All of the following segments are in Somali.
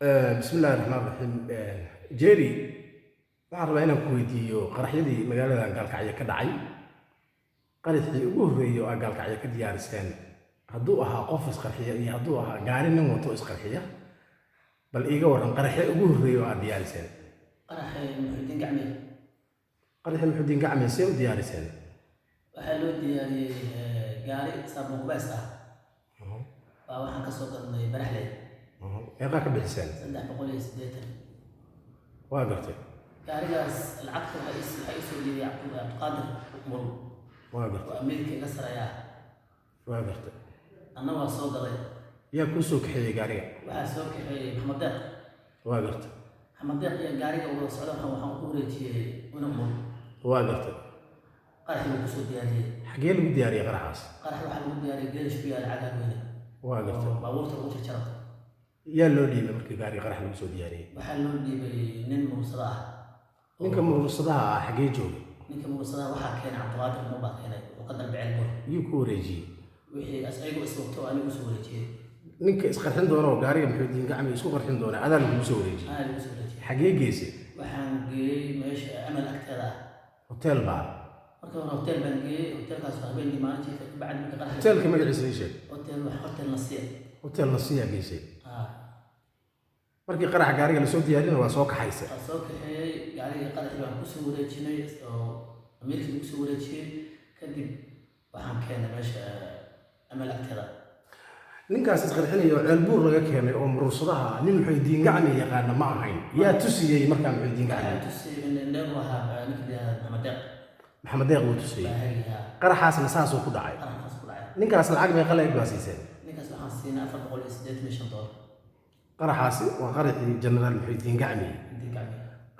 بسم الله الرحمن الرحيم جيري waxaan rabaa inaan ku weydiiyo qaraxyadii magaalada gaalkacyo ka dhacay qaraxii ugu horeeyay oo gaalkacyo ka diyaariseen hadduu ahaa qof isqarxiya iyo hadduu ahaa gaari nin wato isqarxiya bal iiga waran qaraxii ugu horeeyay oo diyaariseen qaraxii muxudiin gacme see u diyaariseen waxaa loo diyaariyey gaari saabuun qubays ah baa waxaan ka soo gadnay baraxley meeqa ka bixiseen 380 waa gartay gaarigaas lacagta waxay soo dhiibay Cabdiqaadir Mul waa gartay Ameerika iga saraya waa gartay anna waa soo galay yaa ku soo kaxeeyay gaariga waxaa soo kaxeeyay Maxamed Deeq waa gartay Maxamed Deeq iyo gaariga uu socdo waxaan ku wareejiyay una Mul waa gartay qarax lagu soo diyaariyay xagee lagu diyaariyay qaraxaas qarax waxaa lagu diyaariyay geesh ku yaal cagaar weyn waa gartay baabuurta ugu jarjarta yaa loo dhiibay markii gaariga qarax lagu soo diyaariyay waxaa loo dhiibay nin mursada ah ninka mursadaha ah xagee joogay ninka mursadaha waxaa keenay Cabdiqaadir Mul baa keenay oo ka dalbacay Mul yuu ku wareejiyay wixii asaygu iswaqto anigu soo wareejiyay ninka isqarxin doona oo gaariga muxudiin gacme isku qarxin doona adaa lagu soo wareejiyay xagee geysay waxaan geeyay meesha amal agteeda hotel baa marka hore hotel baan geeyay hotelkaas waa habeenkii maalintii ka bacdi marka qarax hotelka magaciisa ii sheeg hotel Nasiya hotel Nasiya geysay markii qarax gaariga la soo diyaariyay waa soo kaxaysay soo kaxeeyay gaariga qarax baan ku soo wareejinay oo Ameerika ku soo wareejiyay kadib waxaan keenay meesha amal agteeda ninkaas isqarxinayo ceelbuur laga keenay oo mursadaha nin muxudiin gacme yaqaan ma ahayn yaa tusiyay markaa muxudiin gacme tusiyay in dheer waxa ninka Maxamed Deeq uu tusiyay qaraxaasna saas uu ku dhacay ninkaas lacag meeqa leeg baa siisay ninkaas waxaan siinay $485 qaraxaasi waa qaraxii General Muxudiin Gacme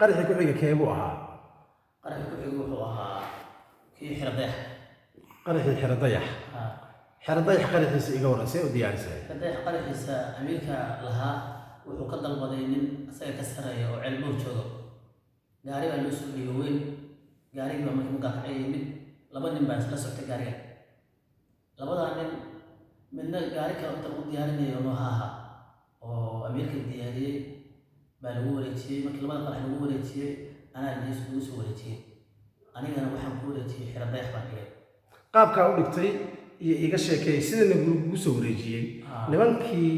qaraxii ku xiga keebuu ahaa qaraxii ku xiga wuxuu ahaa kii Xiradayax qaraxii Xiradayax Xiradayax qaraxiisa iga waran see u diyaarisay Xiradayax qaraxiisa Ameerika lahaa wuxuu ka dalbaday nin asaga ka sareeyo oo ceelbuur joogo gaari baa loo soo dhiibay weyn gaariga baa markii gaalkacyo yimid laba nin baa isla soctay gaariga labadaa nin midna gaari kale inta lagu diyaarinayo nooha oo Ameerika diyaariyay baa lagu wareejiyay markii labada qarax lagu wareejiyay anaa lagu soo wareejiyay anigana waxaan ku wareejiyay Xiradayax baan dhigay qaabkaa u dhigtay iyo iga sheekay sida lagu soo wareejiyay nimankii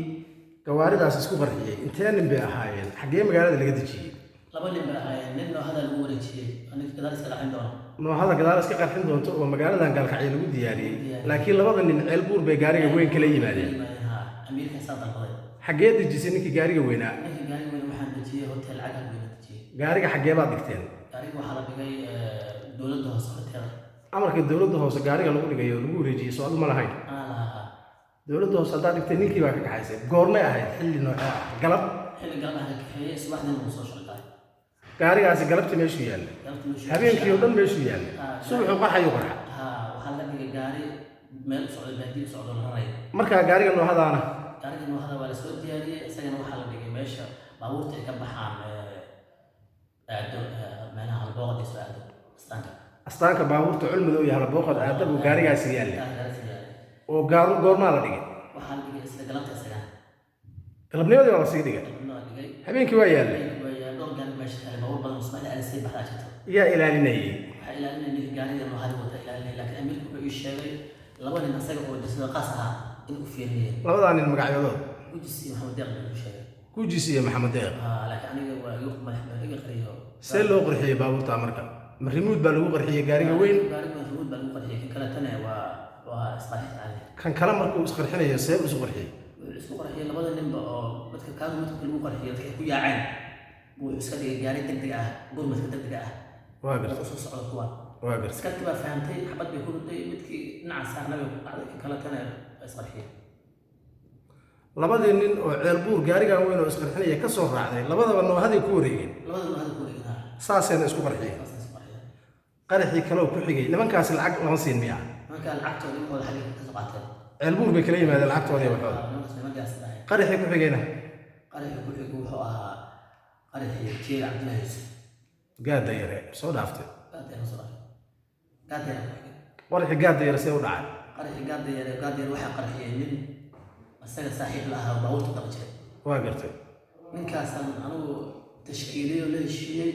gawaaridaas isku qarxiyay intee nin bay ahaayeen xagee magaalada laga dejiyay laba nin bay ahaayeen nin noohada lagu wareejiyay aniga gadaal iska qarxin doono noohada gadaal iska qarxin doonto oo magaaladan gaalkacyo lagu diyaariyay laakiin labada nin ceelbuur bay gaariga weyn kala yimaadeen Ameerika saa dalbaday xagee dejisay ninkii gaariga weynaa ninkii gaariga weyn waxaan dejiyay hotel cagaar weyn dejiyay gaariga xagee baad dhigteen gaariga waxaa la dhigay dowladda hoose hotel amarka dowladda hoose gaariga lagu dhigay oo lagu wareejiyay soo ma lahayn dowladda hoose haddaad dhigtay ninkii baa ka kaxaysay goormay ahayd xilli noocee ah galab xilli galab ah ka kaxeeyay subaxdii lagu soo shaqay gaarigaasi galabtii meeshuu yaallay habeenkii oo dhan meeshuu yaallay subaxuu qarxayu qarxa waxaa la dhigay gaari meel u socda baadiyo u socdo la raray markaa gaariga noohadaana gaariga noohada waa la soo diyaariyay isagana waxaa la dhigay meesha baabuurta ay ka baxaan aado meelaha halbooqadiisa aado astaanka baabuurta culmada u yahay booqad aada buu gaarigaasi yaallay oo goormaa la dhigay waxaa la dhigay isla galabta isaga galabnimadii waa la sii dhigay habeenkii waa yaallay yaa ilaalinayay waxaa ilaalinayay gaariga noohada wata ilaalinay laakiin Ameerika wuxuu ii sheegay laba nin asaga oo sida qaas ahaa in u fiiriyay labadaa nin magacyadood Gujis iyo Maxamed Deeq Gujis iyo Maxamed Deeq laakiin aniga waa igu iga qariyo see loo qarxiyay baabuurta marka ma remote baa lagu qarxiyay gaariga weyn gaariga remote baa lagu qarxiyay kan kale tane waa isqarxin caadi kan kale markuu isqarxinayo see isu qarxiyay isku qarxiyay labada ninba oo dadka kaaga midka lagu qarxiyay dadka ku yaaceen buu iska dhigay gaari degdeg ah gurmadka degdeg ah waa gartay soo socdo kuwa waa gartay iska tiba fahamtay xabad bay ku ruday midkii dhinaca saarnaa bay ku dhacday kan kale tane isqarxiyay labadii nin oo ceelbuur gaarigan weyn oo isqarxinaya ka soo raacday labadaba noohaday ku wareegeen saasayna isku qarxiyeen qaraxii kaloo ku xigay nimankaasi lacag lama siin miyaa marka lacagtooda in wada xiriir ka soo qaateen ceelbuur bay kala yimaadeen lacagtoodii waxooda qaraxii ku xigayna qaraxii ku xigay wuxuu ahaa qaraxii Jeer Cabdilaahi Yuusuf gaada yare soo dhaaftay qaraxii gaada yare see u dhacay qaraxii gaada yare waxaa qarxiyay nin asaga saaxiib la ahaa baabuurta daba jiray waa gartay ninkaasaan anugu tashkiiliyey oo la heshiiyey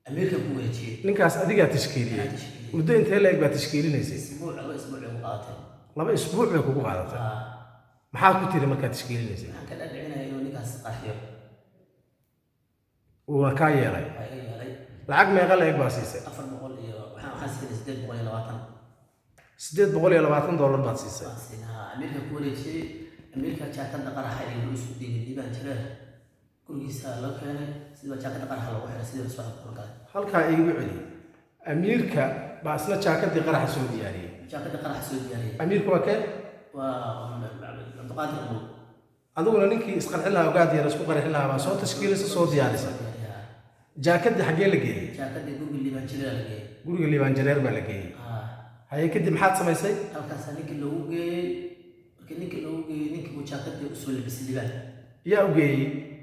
amiirka ku wareejiyey. ninkaas adigaa tashkiiliyey Anaa tashkiiliyey. muddo intee leeg baa tashkiilinaysay Isbuuc 2 isbuuc ay ku qaadatay. 2 isbuuc bay kugu qaadatay Haa. maxaa ku tiri markaad tashkiilinaysay Waxaan ka dhaadhicinaya inuu ninkaas qarxiyo. uuna kaa yeelay Waxaa iga yeelay lacag meeqa leeg baa siisay 400 iyo waxaan siinay 820. $820 baad siisay Waan siinaa amiirka ku wareejiyey. Amiirka jaakada qaraxa iyo isku dhiibay diibaan jireer gurigiisa loo keenay sida jaakada qaraxa loogu xiray sidii soo xaqo halkaa iigu celi amiirka baa isna jaakadii qaraxa soo diyaariyey jaakada qaraxa soo diyaariyey. amiirka waa kee waa Cabdiqaadir Umul. adiguna ninkii isqarxin lahaa ogaad yar isku qarxin lahaa baa soo tashkiilisa soo diyaarisay jaakadii xaggee la geeyey jaakadii guriga liibaan jireer la geeyey. guriga liibaan jareer baa la geeyey Haa. haye kadib maxaad samaysay halkaasaa ninkii loogu geeyey. Markii ninkii loogu geeyey ninkii buu jaakadii u soo labisay liibaan. yaa u geeyey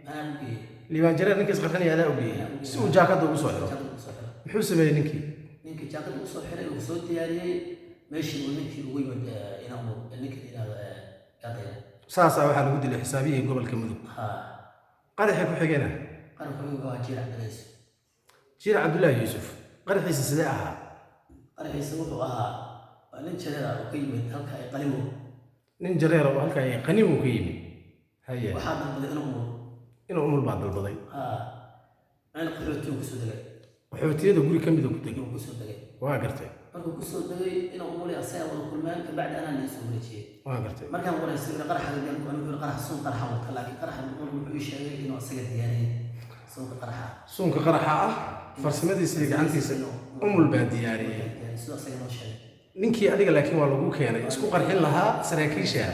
Anaa u geeyey. liibaan jareer ninkii isqarxinaya adaa u geeyey si uu jaakada ugu soo xiro Jaakada u soo xiray. muxuu sameeyey ninkii ninkii jaakada u soo xiray uu soo diyaariyey meeshii uu ninkii ugu yimid inuu ninkii yiraahdo qadaya. saasaa waxaa lagu dilay xisaabiyihii gobolka mudug Haa. qaraxii ku xigeenah qaranku waa jiir Cabdilays. jiir cabdullaahi yuusuf qaraxiisa sidee ahaa qaraxiisa wuxuu ahaa waa nin jareer ah oo ka yimid halka ay qalimo. nin jareer oo halkaa ay qanimu ka yimid haye waxaa dalbaday inuu umul. inuu umul baa dalbaday Haa. meel qaxootiga ku soo degay. qaxootiyada guri ka mida ku degay inuu ku soo degay. waa gartay markuu ku soo degay inuu umul asaga wada kulmeen ka bacdi anaa la isoo wareejiyey. waa gartay markaan wareysay inuu qaraxa galeen ku anuu qaraxa suun qaraxa wata laakiin qaraxa wuxuu ii sheegay inuu asaga diyaariyey suunka qaraxa. suunka qaraxa ah farsamadiisa iyo gacantiisa umul baa diyaariyey sidoo asaga noo sheegay. ninkii adiga laakiin waa lagu keenay isku qarxin lahaa saraakiisha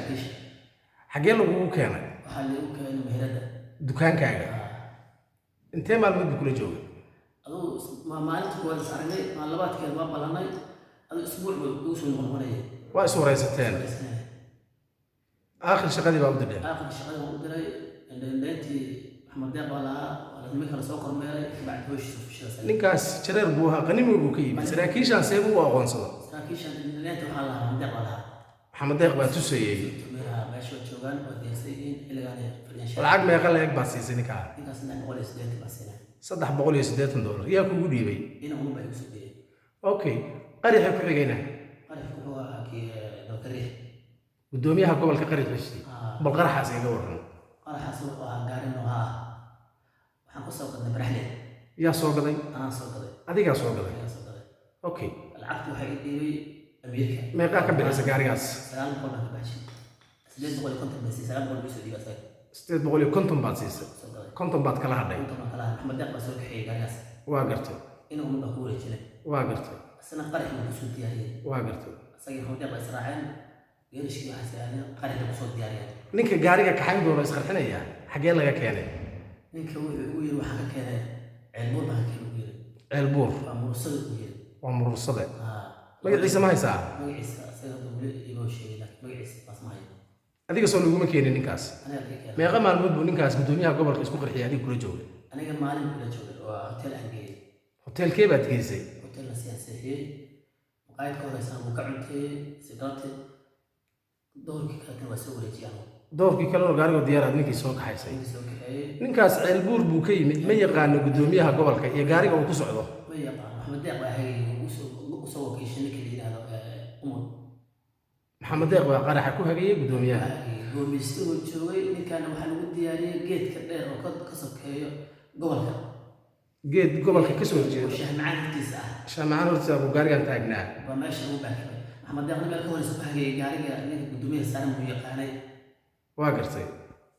xaggee lagugu keenay waxaa lagu keenay meherada. dukaankaaga intee maalmood buu kula joogay aduu maalinta kuwaad is aragnay labaadkeed waa ballanay aduu isbuuc buu ugu soo noqonayay. waa is waraysateen aakhir shaqadii baa u dirdheen aakhirka shaqada waan u diray indhayntii maxamed deeq baa lahaa waa nimanka la soo kormeeray bacdi hooshii fushidaas. ninkaas jareer buu ahaa qanimo buu ka yimid saraakiishaan see buu u aqoonsado saraakiishan indhaynta waxaa lahaa maxamed deeq baa lahaa. maxamed deeq baa tusayey tumeeraha meesha joogaan waa diyaarsan yihiin xilligaan fadhiyan lacag meeqa leeg baad siisay ninkaa ninkaas 980 baa siinay. $380 yaa kugu dhiibay inuu umul baa igu soo geeyey. okay qaraxii ku xigayna qarixku wuxuu ahaa kii Nabadgariix. gudoomiyaha gobolka qaraxiisi Haa. bal qaraxaas iga waran qaraxaas wuxuu ahaa gaari nooha ah. waxaan ku soo gadnay baraxle. yaa soo gaday anaa soo gaday. adigaa soo gaday ayaa soo gaday. okay lacagtu waxay i dhiibay amiirka. meeqaa ka bixisa gaarigaas 900 baan ka baxshay. 850 baan siiyey 900 buu soo dhiibay asaga. 850 baad siisay soo gaday. 50 baad kala hadhay inta ma kala maxamed deeq baa soo kaxeeyey gaarigaas. waa gartay inuu umul baa ku wareejinay. waa gartay asna qarax buu ku soo diyaariyey. waa gartay asagii maxamed deeq baa israaceen geerishkii waxaa saareen qarax buu ku soo diyaariyeen. ninka gaariga kaxayn doona isqarxinaya xaggee laga keenay ninka wuxuu ugu yiri waxaan ka keenay ceelbuur baan ka keenay ugu yiri. ceelbuur waa mursada ugu yiri. waa murursade Haa. magaciisa ma haysaa magaciisa asaga dowle inoo sheegay laakiin magaciisa baas ma hayo. adiga soo laguma keenin ninkaas aniga ka keenay. meeqa maalmood buu ninkaas gudoomiyaha gobolka isku qarxiyay adiga kula joogay aniga maalin kula joogay oo hotel aan geeyey. hoteelkee baad geysay hotel la siyaasiyey. maqaayad ka horeysa wuu ka cunteeyey sigaarti. doorkii kale waa soo wareejiyay anigu. doorkii kalena gaarigoo diyaaraad ninkii soo kaxaysay intii soo kaxeeyey. ninkaas ceelbuur buu ka yimid ma yaqaano gudoomiyaha gobolka iyo gaariga uu ku socdo ma yaqaan maxamed deeq baa hagay u soo wakiishay ninka la yidhaahdo umul. maxamed deeq baa qaraxa ku hagayay gudoomiyaha goomeystuhu joogay ninkaana waxaa lagu diyaariyey geedka dheer oo ka sokeeyo gobolka. geed gobolka ka soo jeeda shahmacaan hortiisa ah. shaamacaan hortiisa buu gaarigan taagnaa waa meesha lagu baakibay. maxamed deeq meel ka horeysa ku hagayay gaariga ninka gudoomiyaha saaran buu yaqaanay. waa gartay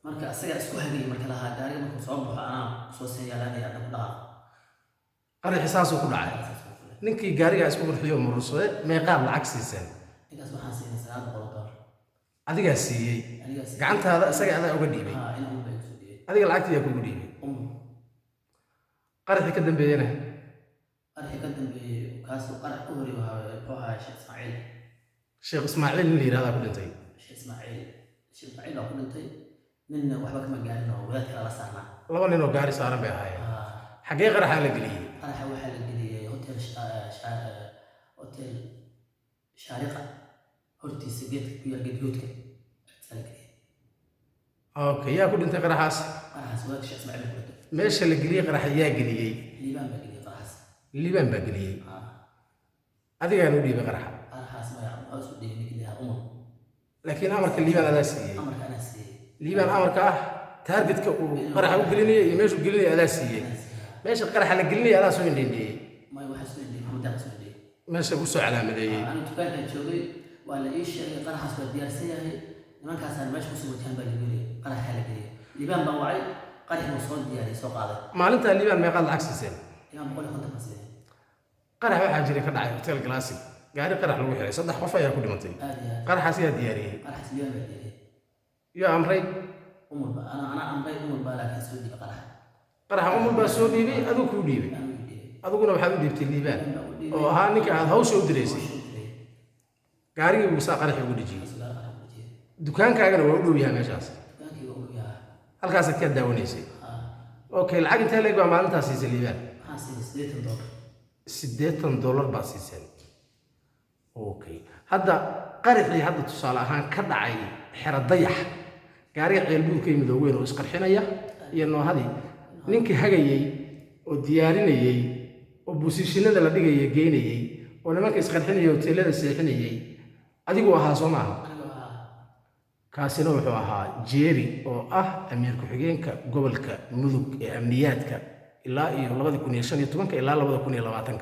marka asagaa isku hagayay marka lahaa gaariga markuu soo baxo anaa soo seeyaalanaya adna ku dhaqa. qaraxi saasuu ku dhacay ninkii gaarigaa isku qarxiyo murursade meeqaad lacag siiseen ninkaas waxaan siinay $900. adigaa siiyey anigaas gacantaada isaga adaa uga dhiibay haa inuu umul baa igu soo dhiibay. adiga lacagtii yaa kugu dhiibay qaraxii ka dambeeyena qaraxii ka dambeeyey kaas qarax ku horeeyay wuxuu ahaa Sheekh Ismaaciil. sheekh ismaaciil nin la yidhahdaa ku dhintay Sheekh Ismaaciil baa ku dhintay. ninna waxba kama gaarin oo wadaad kale la saarnaa. 2 nin oo gaari saaran bay ahaayeen Haa. xaggee qaraxaa la geliyey qaraxa waxaa la geliyey hotel shaariqa hortiisa geedka ku yaal geedgoodka. okay yaa ku dhintay qaraxaas qaraxaas waa sheekh Ismaaciil ku dhintay meesha la geliyey qaraxa yaa geliyey liibaan baa geliyay qaraxaas liibaan baa geliyey adigaan u dhiibay qaraxa qaraxaas ma yaa soo dhiibay ninkii umar laakiin amarka liibaan adaa siiyey amarka anaa siiyey liibaan amarka ah taargetka uu qaraxa u gelinayay iyo meeshuu gelinayay adaa siiyey meesha qaraxa la gelinayay adaa soo indheeyey ma waxa soo indheeyey muddo soo indheeyey meesha u soo calaamadeeyey anu dukaanka joogay waa la ii sheegay qaraxaas waa diyaarsan yahay nimankaasaan meesha ku soo wajahan baa la geliyay qaraxa la geliyay liibaan baan wacay qarax buu soo diyaariyay soo qaaday maalintaa liibaan meeqaad lacag siiseen liibaan 150 siiyay qarax waxaa jiray ka dhacay hotel classic gaari qarax lagu xiray 3 qof ayaa ku dhintay qaraxaas yaa diyaariyey qaraxaas liibaan baa diyaariyay yaa amray umar baa ana amray umar baa laakiin soo dhiibay qaraxa umar baa soo dhiibay adigu kuu dhiibay adiguna waxaad u dhiibtay liibaan oo ahaa ninka aad hawsha u diraysay gaarigii buu saa qaraxi ugu dhejiyey dukaankaagana waa u dhow yahay meeshaas halkaasaad ka daawanaysay okay lacag intee leeg baa maalintaas siisay liibaan $80 baa siiseen okay hadda qaraxii hadda tusaale ahaan ka dhacay xero dayax gaariga ceelbuur ka yimid oo weyn oo isqarxinaya iyo noohadii ninkii hagayey oo diyaarinayey oo busishinada la dhigayay geynayey oo nimanka isqarxinaya hoteelada seexinayay adigu ahaa soo maaha kaasina wuxuu ahaa jeeri oo ah amiir ku-xigeenka gobolka mudug ee amniyaadka ilaa iyo 2015 ilaa 2020